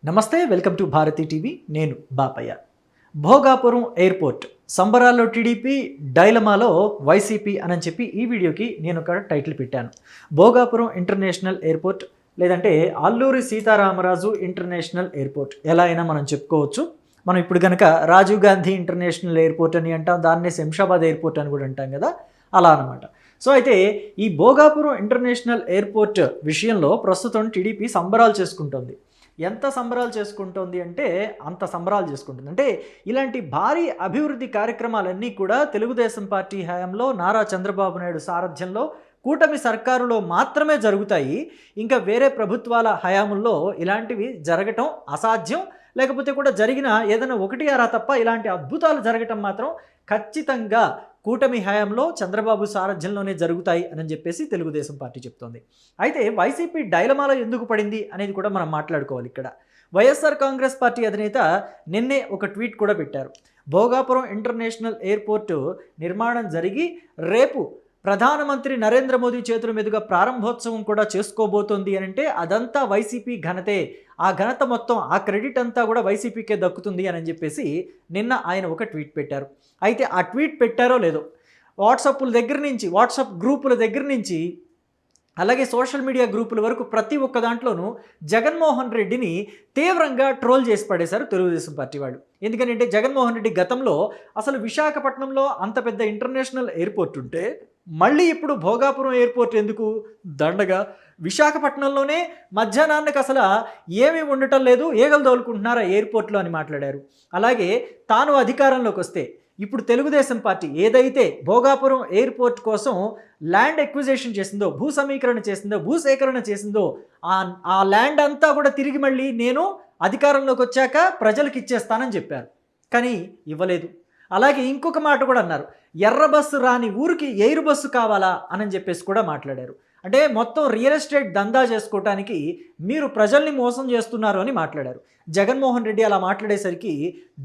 నమస్తే, welcome to Bharati TV. నేను Bapayya. Bhogapuram airport సంబరాల్లో టీడీపీ, డైలమాలో వైసీపీ అని చెప్పి ఈ వీడియోకి నేను ఒక టైటిల్ పెట్టాను. భోగాపురం ఇంటర్నేషనల్ ఎయిర్పోర్ట్ లేదంటే అల్లూరి సీతారామరాజు ఇంటర్నేషనల్ ఎయిర్పోర్ట్ ఎలా అయినా మనం చెప్పుకోవచ్చు. మనం ఇప్పుడు కనుక రాజీవ్ గాంధీ ఇంటర్నేషనల్ ఎయిర్పోర్ట్ అని అంటాం, దాన్నే శంషాబాద్ ఎయిర్పోర్ట్ అని కూడా అంటాం కదా, అలా అనమాట. సో అయితే ఈ భోగాపురం ఇంటర్నేషనల్ ఎయిర్పోర్ట్ విషయంలో ప్రస్తుతం టీడీపీ సంబరాలు చేసుకుంటోంది. ఎంత సంబరాలు చేసుకుంటోంది అంటే అంత సంబరాలు చేసుకుంటుంది. అంటే ఇలాంటి భారీ అభివృద్ధి కార్యక్రమాలన్నీ కూడా తెలుగుదేశం పార్టీ హయాంలో నారా చంద్రబాబు నాయుడు సారథ్యంలో కూటమి సర్కారులో మాత్రమే జరుగుతాయి. ఇంకా వేరే ప్రభుత్వాల హయాంలో ఇలాంటివి జరగటం అసాధ్యం. లేకపోతే కూడా జరిగిన ఏదైనా ఒకటి అరా తప్ప ఇలాంటి అద్భుతాలు జరగటం మాత్రం ఖచ్చితంగా కూటమి హయాంలో చంద్రబాబు సారథ్యంలోనే జరుగుతాయి అని చెప్పేసి తెలుగుదేశం పార్టీ చెప్తోంది. అయితే వైసీపీ డైలమాలో ఎందుకు పడింది అనేది కూడా మనం మాట్లాడుకోవాలి. ఇక్కడ వైఎస్ఆర్ కాంగ్రెస్ పార్టీ అధినేత నిన్నే ఒక ట్వీట్ కూడా పెట్టారు. భోగాపురం ఇంటర్నేషనల్ ఎయిర్పోర్టు నిర్మాణం జరిగి రేపు ప్రధానమంత్రి నరేంద్ర మోదీ చేతుల మీదుగా ప్రారంభోత్సవం కూడా చేసుకోబోతోంది అని అంటే అదంతా వైసీపీ ఘనతే, ఆ ఘనత మొత్తం, ఆ క్రెడిట్ అంతా కూడా వైసీపీకే దక్కుతుంది అని చెప్పేసి నిన్న ఆయన ఒక ట్వీట్ పెట్టారు. అయితే ఆ ట్వీట్ పెట్టారో లేదో వాట్సాప్ గ్రూపుల దగ్గర నుంచి అలాగే సోషల్ మీడియా గ్రూపుల వరకు ప్రతి ఒక్క దాంట్లోనూ జగన్మోహన్ రెడ్డిని తీవ్రంగా ట్రోల్ చేసి పడేశారు తెలుగుదేశం పార్టీ వాళ్ళు. ఎందుకంటే జగన్మోహన్ రెడ్డి గతంలో అసలు విశాఖపట్నంలో అంత పెద్ద ఇంటర్నేషనల్ ఎయిర్పోర్ట్ ఉంటే మళ్ళీ ఇప్పుడు భోగాపురం ఎయిర్పోర్ట్ ఎందుకు దండగా, విశాఖపట్నంలోనే మధ్యాహ్నానికి అసలు ఏమీ ఉండటం లేదు, ఈగలు తోలుకుంటున్నారా ఎయిర్పోర్ట్లో అని మాట్లాడారు. అలాగే తాను అధికారంలోకి వస్తే ఇప్పుడు తెలుగుదేశం పార్టీ ఏదైతే భోగాపురం ఎయిర్పోర్ట్ కోసం ల్యాండ్ ఎక్విజిషన్ చేసిందో, భూసేకరణ చేసిందో ఆ ల్యాండ్ అంతా కూడా తిరిగి మళ్ళీ నేను అధికారంలోకి వచ్చాక ప్రజలకు ఇచ్చేస్తానని చెప్పారు. కానీ ఇవ్వలేదు. అలాగే ఇంకొక మాట కూడా అన్నారు, ఎర్ర బస్సు రాని ఊరికి ఎయిర్ బస్సు కావాలా అని చెప్పేసి కూడా మాట్లాడారు. అంటే మొత్తం రియల్ ఎస్టేట్ దందా చేసుకోవటానికి మీరు ప్రజల్ని మోసం చేస్తున్నారు అని మాట్లాడారు. జగన్మోహన్ రెడ్డి అలా మాట్లాడేసరికి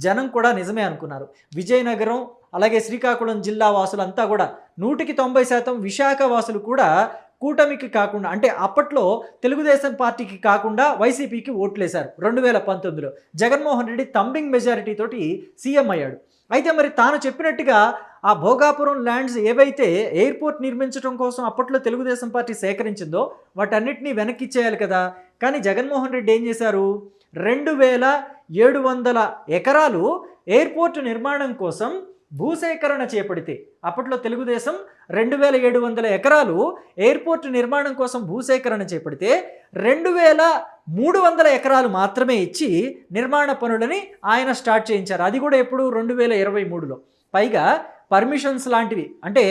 జనం కూడా నిజమే అనుకున్నారు. విజయనగరం అలాగే శ్రీకాకుళం జిల్లా వాసులంతా కూడా 100% విశాఖ వాసులు కూడా కూటమికి కాకుండా, అంటే అప్పట్లో తెలుగుదేశం పార్టీకి కాకుండా వైసీపీకి ఓట్లేశారు. 2019లో జగన్మోహన్ రెడ్డి థంబింగ్ మెజారిటీ తోటి సీఎం అయ్యాడు. అయితే మరి తాను చెప్పినట్టుగా ఆ భోగాపురం ల్యాండ్స్ ఏవైతే ఎయిర్పోర్ట్ నిర్మించడం కోసం అప్పట్లో తెలుగుదేశం పార్టీ సేకరించిందో వాటన్నిటినీ వెనక్కి ఇచ్చేయాలి కదా. కానీ జగన్మోహన్ రెడ్డి ఏం చేశారు, 2700 ఎకరాలు ఎయిర్పోర్ట్ నిర్మాణం కోసం భూసేకరణ చేపడితే, అప్పట్లో తెలుగుదేశం 2700 ఎకరాలు ఎయిర్పోర్ట్ నిర్మాణం కోసం భూసేకరణ చేపడితే 2300 ఎకరాలు మాత్రమే ఇచ్చి నిర్మాణ పనులని ఆయన స్టార్ట్ చేయించారు. అది కూడా ఎప్పుడు 2023లో. పైగా పర్మిషన్స్ లాంటివి, అంటే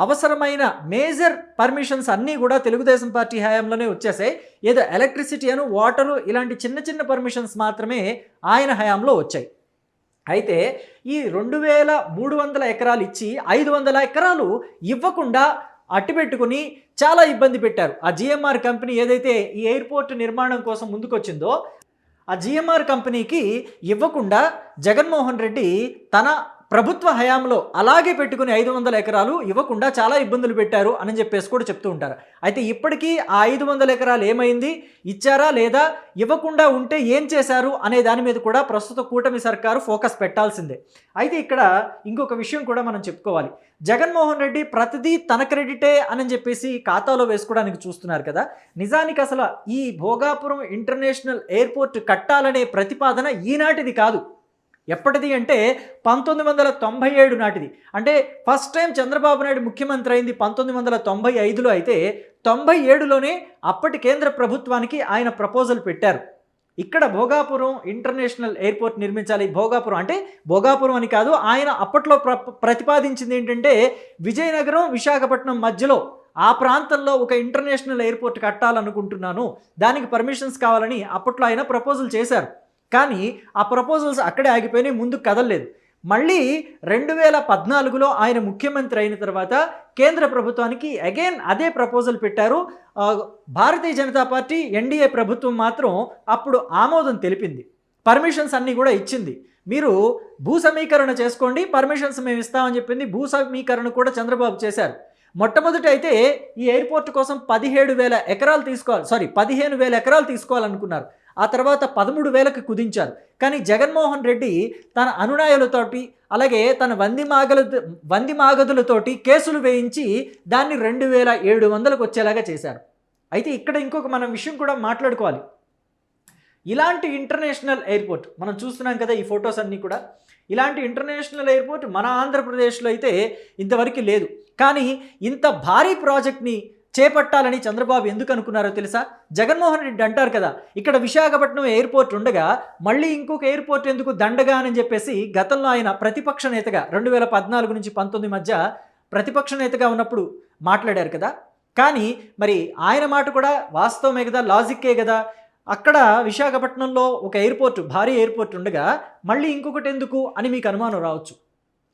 అవసరమైన మేజర్ పర్మిషన్స్ అన్నీ కూడా తెలుగుదేశం పార్టీ హయాంలోనే వచ్చేసాయి. ఏదో ఎలక్ట్రిసిటీ అను వాటరు ఇలాంటి చిన్న చిన్న పర్మిషన్స్ మాత్రమే ఆయన హయాంలో వచ్చాయి. అయితే ఈ 2300 ఎకరాలు ఇచ్చి 500 ఎకరాలు ఇవ్వకుండా అట్టిపెట్టుకుని చాలా ఇబ్బంది పెట్టారు. ఆ జిఎంఆర్ కంపెనీ ఏదైతే ఈ ఎయిర్పోర్ట్ నిర్మాణం కోసం ముందుకొచ్చిందో ఆ జిఎంఆర్ కంపెనీకి ఇవ్వకుండా జగన్మోహన్ రెడ్డి తన ప్రభుత్వ హయాంలో అలాగే పెట్టుకుని 500 ఎకరాలు ఇవ్వకుండా చాలా ఇబ్బందులు పెట్టారు అని చెప్పేసి కూడా చెప్తూ ఉంటారు. అయితే ఇప్పటికీ ఆ 500 ఎకరాలు ఏమైంది, ఇచ్చారా లేదా, ఇవ్వకుండా ఉంటే ఏం చేశారు అనే దాని మీద కూడా ప్రస్తుత కూటమి సర్కారు ఫోకస్ పెట్టాల్సిందే. అయితే ఇక్కడ ఇంకొక విషయం కూడా మనం చెప్పుకోవాలి. జగన్మోహన్ రెడ్డి ప్రతిదీ తన క్రెడిటే అని చెప్పేసి ఖాతాలో వేసుకోవడానికి చూస్తున్నారు కదా. నిజానికి అసలు ఈ భోగాపురం ఇంటర్నేషనల్ ఎయిర్పోర్ట్ కట్టాలనే ప్రతిపాదన ఈనాటిది కాదు. ఎప్పటిది అంటే 1997 నాటిది. అంటే ఫస్ట్ టైం చంద్రబాబు నాయుడు ముఖ్యమంత్రి అయింది 1995లో అయితే 97లోనే అప్పటి కేంద్ర ప్రభుత్వానికి ఆయన ప్రపోజల్ పెట్టారు. ఇక్కడ భోగాపురం ఇంటర్నేషనల్ ఎయిర్పోర్ట్ నిర్మించాలి. భోగాపురం అంటే భోగాపురం అని కాదు, ఆయన అప్పట్లో ప్రతిపాదించింది ఏంటంటే విజయనగరం విశాఖపట్నం మధ్యలో ఆ ప్రాంతంలో ఒక ఇంటర్నేషనల్ ఎయిర్పోర్ట్ కట్టాలనుకుంటున్నాను, దానికి పర్మిషన్స్ కావాలని అప్పట్లో ఆయన ప్రపోజల్ చేశారు. కానీ ఆ ప్రపోజల్స్ అక్కడే ఆగిపోయినాయి, ముందుకు కదలలేదు. మళ్ళీ 2014లో ఆయన ముఖ్యమంత్రి అయిన తర్వాత కేంద్ర ప్రభుత్వానికి అగైన్ అదే ప్రపోజల్ పెట్టారు. భారతీయ జనతా పార్టీ ఎన్డీఏ ప్రభుత్వం మాత్రం అప్పుడు ఆమోదం తెలిపింది, పర్మిషన్స్ అన్నీ కూడా ఇచ్చింది. మీరు భూ సమీకరణ చేసుకోండి, పర్మిషన్స్ మేము ఇస్తామని చెప్పింది. భూ సమీకరణ కూడా చంద్రబాబు చేశారు. మొట్టమొదటి అయితే ఈ ఎయిర్పోర్ట్ కోసం 15,000 ఎకరాలు తీసుకోవాలనుకున్నారు. ఆ తర్వాత 13,000కి కుదించారు. కానీ జగన్మోహన్ రెడ్డి తన అనునాయులతోటి అలాగే తన వంది మాగదులతోటి కేసులు వేయించి దాన్ని 2,700కు వచ్చేలాగా చేశారు. అయితే ఇక్కడ ఇంకొక మనం విషయం కూడా మాట్లాడుకోవాలి. ఇలాంటి ఇంటర్నేషనల్ ఎయిర్పోర్ట్ మనం చూస్తున్నాం కదా, ఈ ఫొటోస్ అన్నీ కూడా. ఇలాంటి ఇంటర్నేషనల్ ఎయిర్పోర్ట్ మన ఆంధ్రప్రదేశ్లో అయితే ఇంతవరకు లేదు. కానీ ఇంత భారీ ప్రాజెక్ట్ని చేపట్టాలని చంద్రబాబు ఎందుకు అనుకున్నారో తెలుసా? జగన్మోహన్ రెడ్డి అంటారు కదా, ఇక్కడ విశాఖపట్నం ఎయిర్పోర్ట్ ఉండగా మళ్ళీ ఇంకొక ఎయిర్పోర్ట్ ఎందుకు దండగా అని చెప్పేసి గతంలో ఆయన ప్రతిపక్ష నేతగా 2014 నుంచి 19 మధ్య ప్రతిపక్ష నేతగా ఉన్నప్పుడు మాట్లాడారు కదా. కానీ మరి ఆయన మాట కూడా వాస్తవమే కదా, లాజిక్కే కదా. అక్కడ విశాఖపట్నంలో ఒక ఎయిర్పోర్ట్, భారీ ఎయిర్పోర్ట్ ఉండగా మళ్ళీ ఇంకొకటి ఎందుకు అని మీకు అనుమానం రావచ్చు.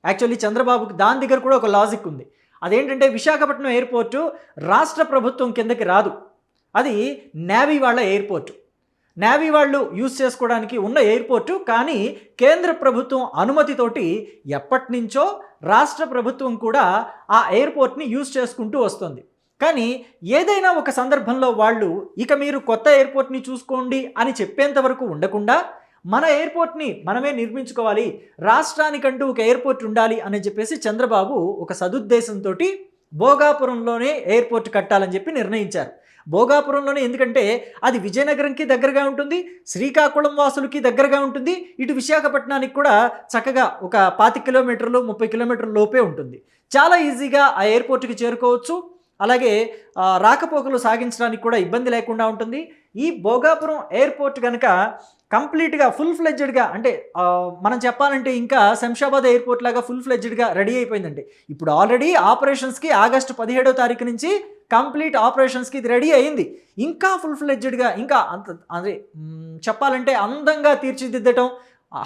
యాక్చువల్లీ చంద్రబాబుకి దాని దగ్గర కూడా ఒక లాజిక్ ఉంది. అదేంటంటే విశాఖపట్నం ఎయిర్పోర్టు రాష్ట్ర ప్రభుత్వం కిందకి రాదు, అది నేవీ వాళ్ళ ఎయిర్పోర్టు. నేవీ వాళ్ళు యూజ్ చేసుకోవడానికి ఉన్న ఎయిర్పోర్టు. కానీ కేంద్ర ప్రభుత్వం అనుమతితోటి ఎప్పటి నుంచో రాష్ట్ర ప్రభుత్వం కూడా ఆ ఎయిర్పోర్ట్ని యూజ్ చేసుకుంటూ వస్తుంది. కానీ ఏదైనా ఒక సందర్భంలో వాళ్ళు ఇక మీరు కొత్త ఎయిర్పోర్ట్ని చూసుకోండి అని చెప్పేంత వరకు ఉండకుండా మన ఎయిర్పోర్ట్ని మనమే నిర్మించుకోవాలి, రాష్ట్రానికంటూ ఒక ఎయిర్పోర్ట్ ఉండాలి అని చెప్పేసి చంద్రబాబు ఒక సదుద్దేశంతో భోగాపురంలోనే ఎయిర్పోర్ట్ కట్టాలని చెప్పి నిర్ణయించారు. భోగాపురంలోనే, ఎందుకంటే అది విజయనగరంకి దగ్గరగా ఉంటుంది, శ్రీకాకుళం వాసులకి దగ్గరగా ఉంటుంది, ఇటు విశాఖపట్నానికి కూడా చక్కగా ఒక 25 కిలోమీటర్లు 30 కిలోమీటర్ల లోపే ఉంటుంది. చాలా ఈజీగా ఆ ఎయిర్పోర్ట్కి చేరుకోవచ్చు. అలాగే రాకపోకలు సాగించడానికి కూడా ఇబ్బంది లేకుండా ఉంటుంది. ఈ భోగాపురం ఎయిర్పోర్ట్ కనుక కంప్లీట్గా ఫుల్ ఫ్లెడ్జెడ్గా, అంటే మనం చెప్పాలంటే ఇంకా శంషాబాద్ ఎయిర్పోర్ట్ లాగా ఫుల్ ఫ్లెడ్జెడ్గా రెడీ అయిపోయిందండి. ఇప్పుడు ఆల్రెడీ ఆపరేషన్స్కి ఆగస్టు 17వ తారీఖు నుంచి కంప్లీట్ ఆపరేషన్స్కి ఇది రెడీ అయింది. ఇంకా ఫుల్ ఫ్లెడ్జెడ్గా, ఇంకా అదే చెప్పాలంటే అందంగా తీర్చిదిద్దటం,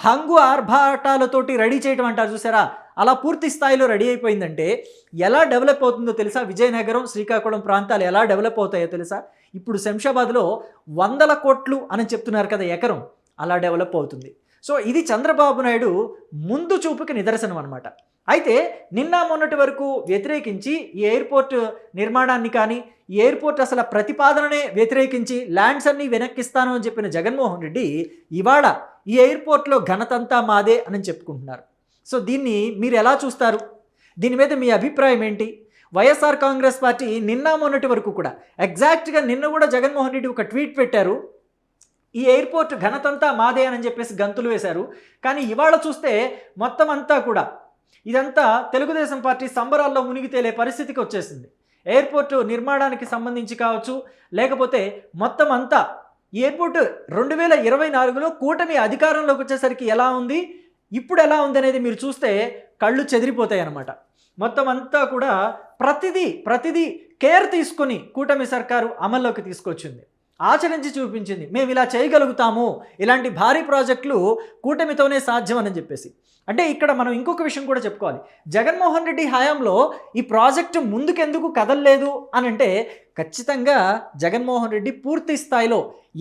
హంగు ఆర్భాటాలతోటి రెడీ చేయటం అంటారు చూసారా, అలా పూర్తి స్థాయిలో రెడీ అయిపోయిందంటే ఎలా డెవలప్ అవుతుందో తెలుసా? విజయనగరం, శ్రీకాకుళం ప్రాంతాలు ఎలా డెవలప్ అవుతాయో తెలుసా? ఇప్పుడు శంషాబాద్లో 100 కోట్లు అని చెప్తున్నారు కదా ఎకరం, అలా డెవలప్ అవుతుంది. సో ఇది చంద్రబాబు నాయుడు ముందు చూపుకి నిదర్శనం అనమాట. అయితే నిన్న మొన్నటి వరకు వ్యతిరేకించి ఈ ఎయిర్పోర్ట్ నిర్మాణాన్ని కానీ, ఈ ఎయిర్పోర్ట్ అసలు ప్రతిపాదననే వ్యతిరేకించి ల్యాండ్స్ అన్నీ వెనక్కిస్తాను అని చెప్పిన జగన్మోహన్ రెడ్డి ఇవాళ ఈ ఎయిర్పోర్ట్లో ఘనతంతా మాదే అని చెప్పుకుంటున్నారు. సో దీన్ని మీరు ఎలా చూస్తారు? దీని మీద మీ అభిప్రాయం ఏంటి? వైఎస్ఆర్ కాంగ్రెస్ పార్టీ నిన్న మొన్నటి వరకు కూడా, ఎగ్జాక్ట్గా నిన్న కూడా జగన్మోహన్ రెడ్డి ఒక ట్వీట్ పెట్టారు, ఈ ఎయిర్పోర్ట్ ఘనతంతా మాదే అని చెప్పేసి గంతులు వేశారు. కానీ ఇవాళ చూస్తే మొత్తం అంతా కూడా ఇదంతా తెలుగుదేశం పార్టీ సంబరాల్లో మునిగి తేలే పరిస్థితికి వచ్చేసింది. ఎయిర్పోర్టు నిర్మాణానికి సంబంధించి కావచ్చు, లేకపోతే మొత్తం అంతా ఈ ఎయిర్పోర్టు 2024లో కూటమి అధికారంలోకి వచ్చేసరికి ఎలా ఉంది, ఇప్పుడు ఎలా ఉంది అనేది మీరు చూస్తే కళ్ళు చెదిరిపోతాయి అన్నమాట. మొత్తం అంతా కూడా ప్రతిదీ కేర్ తీసుకొని కూటమి సర్కారు అమల్లోకి తీసుకొచ్చింది, ఆచరించి చూపించింది. మేము ఇలా చేయగలుగుతాము, ఇలాంటి భారీ ప్రాజెక్టులు కూటమితోనే సాధ్యం అని చెప్పేసి. అంటే ఇక్కడ మనం ఇంకొక విషయం కూడా చెప్పుకోవాలి. జగన్మోహన్ రెడ్డి హయాంలో ఈ ప్రాజెక్టు ముందుకెందుకు కదలలేదు అని అంటే, ఖచ్చితంగా జగన్మోహన్ రెడ్డి పూర్తి స్థాయిలో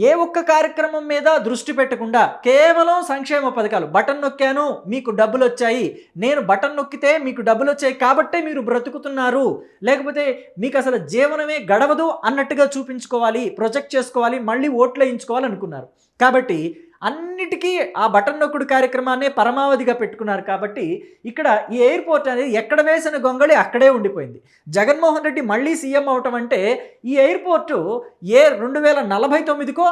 ఏ ఒక్క కార్యక్రమం మీద దృష్టి పెట్టకుండా కేవలం సంక్షేమ పథకాలు, బటన్ నొక్కాను మీకు డబ్బులు వచ్చాయి, నేను బటన్ నొక్కితే మీకు డబ్బులు వచ్చాయి కాబట్టే మీరు బ్రతుకుతున్నారు, లేకపోతే మీకు అసలు జీవనమే గడవదు అన్నట్టుగా చూపించుకోవాలి, ప్రొజెక్ట్ చేసుకోవాలి, మళ్ళీ ఓట్లు వేయించుకోవాలి అనుకున్నారు. కాబట్టి అన్నిటికీ ఆ బటన్ నొక్కుడు కార్యక్రమాన్నే పరమావధిగా పెట్టుకున్నారు. కాబట్టి ఇక్కడ ఈ ఎయిర్పోర్ట్ అనేది ఎక్కడ వేసిన గొంగళి అక్కడే ఉండిపోయింది. జగన్మోహన్ రెడ్డి మళ్ళీ సీఎం అవటం అంటే ఈ ఎయిర్పోర్టు 2049కో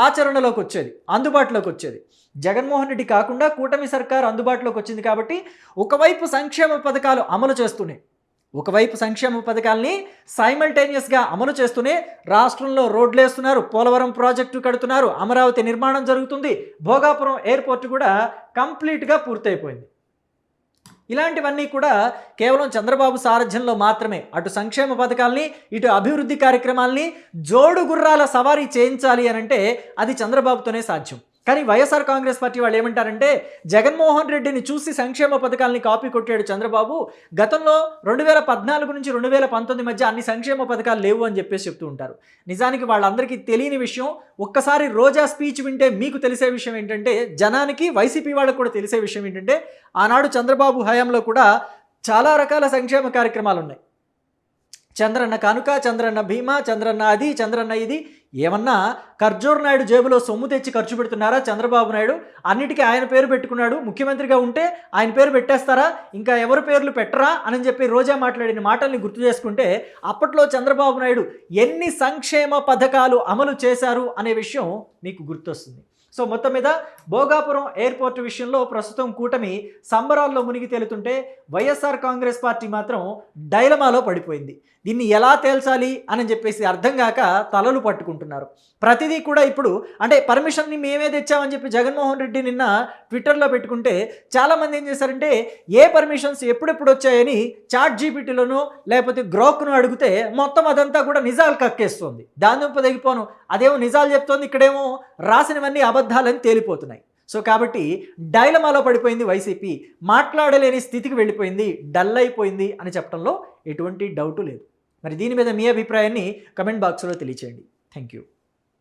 ఆచరణలోకి వచ్చేది, అందుబాటులోకి వచ్చేది. జగన్మోహన్ రెడ్డి కాకుండా కూటమి సర్కారు అందుబాటులోకి వచ్చింది. కాబట్టి ఒకవైపు సంక్షేమ పథకాలు అమలు చేస్తూనే, ఒకవైపు సంక్షేమ పథకాలని సైమల్టేనియస్గా అమలు చేస్తూనే రాష్ట్రంలో రోడ్లు వేస్తున్నారు, పోలవరం ప్రాజెక్టు కడుతున్నారు, అమరావతి నిర్మాణం జరుగుతుంది, భోగాపురం ఎయిర్పోర్ట్ కూడా కంప్లీట్గా పూర్తయిపోయింది. ఇలాంటివన్నీ కూడా కేవలం చంద్రబాబు సారథ్యంలో మాత్రమే అటు సంక్షేమ పథకాలని ఇటు అభివృద్ధి కార్యక్రమాలని జోడు గుర్రాల సవారీ చేయించాలి అని అంటే అది చంద్రబాబుతోనే సాధ్యం. కానీ వైఎస్ఆర్ కాంగ్రెస్ పార్టీ వాళ్ళు ఏమంటారంటే, జగన్మోహన్ రెడ్డిని చూసి సంక్షేమ పథకాలని కాపీ కొట్టాడు చంద్రబాబు, గతంలో 2014 నుంచి 2019 మధ్య అన్ని సంక్షేమ పథకాలు లేవు అని చెప్పేసి చెప్తూ ఉంటారు. నిజానికి వాళ్ళందరికీ తెలియని విషయం, ఒక్కసారి రోజా స్పీచ్ వింటే మీకు తెలిసే విషయం ఏంటంటే, జనానికి వైసీపీ వాళ్ళకు కూడా తెలిసే విషయం ఏంటంటే, ఆనాడు చంద్రబాబు హయాంలో కూడా చాలా రకాల సంక్షేమ కార్యక్రమాలు ఉన్నాయి. చంద్రన్న కానుక, చంద్రన్న భీమా, చంద్రన్న అది, చంద్రన్న ఇది, ఏమన్నా ఖర్జూర్ నాయుడు జేబులో సొమ్ము తెచ్చి ఖర్చు పెడుతున్నారా చంద్రబాబు నాయుడు? అన్నిటికీ ఆయన పేరు పెట్టుకున్నాడు, ముఖ్యమంత్రిగా ఉంటే ఆయన పేరు పెట్టేస్తారా, ఇంకా ఎవరి పేర్లు పెట్టరా అని చెప్పి రోజా మాట్లాడిన మాటల్ని గుర్తు చేసుకుంటే అప్పట్లో చంద్రబాబు నాయుడు ఎన్ని సంక్షేమ పథకాలు అమలు చేశారు అనే విషయం మీకు గుర్తొస్తుంది. సో మొత్తం మీద భోగాపురం ఎయిర్పోర్ట్ విషయంలో ప్రస్తుతం కూటమి సంబరాల్లో మునిగి తేలుతుంటే వైఎస్ఆర్ కాంగ్రెస్ పార్టీ మాత్రం డైలమాలో పడిపోయింది. దీన్ని ఎలా తేల్చాలి అని చెప్పేసి అర్థం కాక తలలు పట్టుకుంటున్నారు. ప్రతిదీ కూడా ఇప్పుడు అంటే పర్మిషన్ని మేమే తెచ్చామని చెప్పి జగన్మోహన్ రెడ్డి నిన్న ట్విట్టర్లో పెట్టుకుంటే చాలామంది ఏం చేశారంటే ఏ పర్మిషన్స్ ఎప్పుడెప్పుడు వచ్చాయని చాట్ జీపీటీలోనో లేకపోతే గ్రోక్ను అడిగితే మొత్తం అదంతా కూడా నిజాలు కక్కేస్తుంది. దాని తెగిపోను అదేమో నిజాలు చెప్తోంది, ఇక్కడేమో రాసినవన్నీ అబద్ధాలని తేలిపోతున్నాయి. సో కాబట్టి డైలమాలో పడిపోయింది వైసీపీ, మాట్లాడలేని స్థితికి వెళ్ళిపోయింది, డల్ అయిపోయింది అని చెప్పడంలో ఎటువంటి డౌటు లేదు. మరి దీని మీద మీ అభిప్రాయాన్ని కమెంట్ బాక్స్లో తెలియచేయండి. Thank you.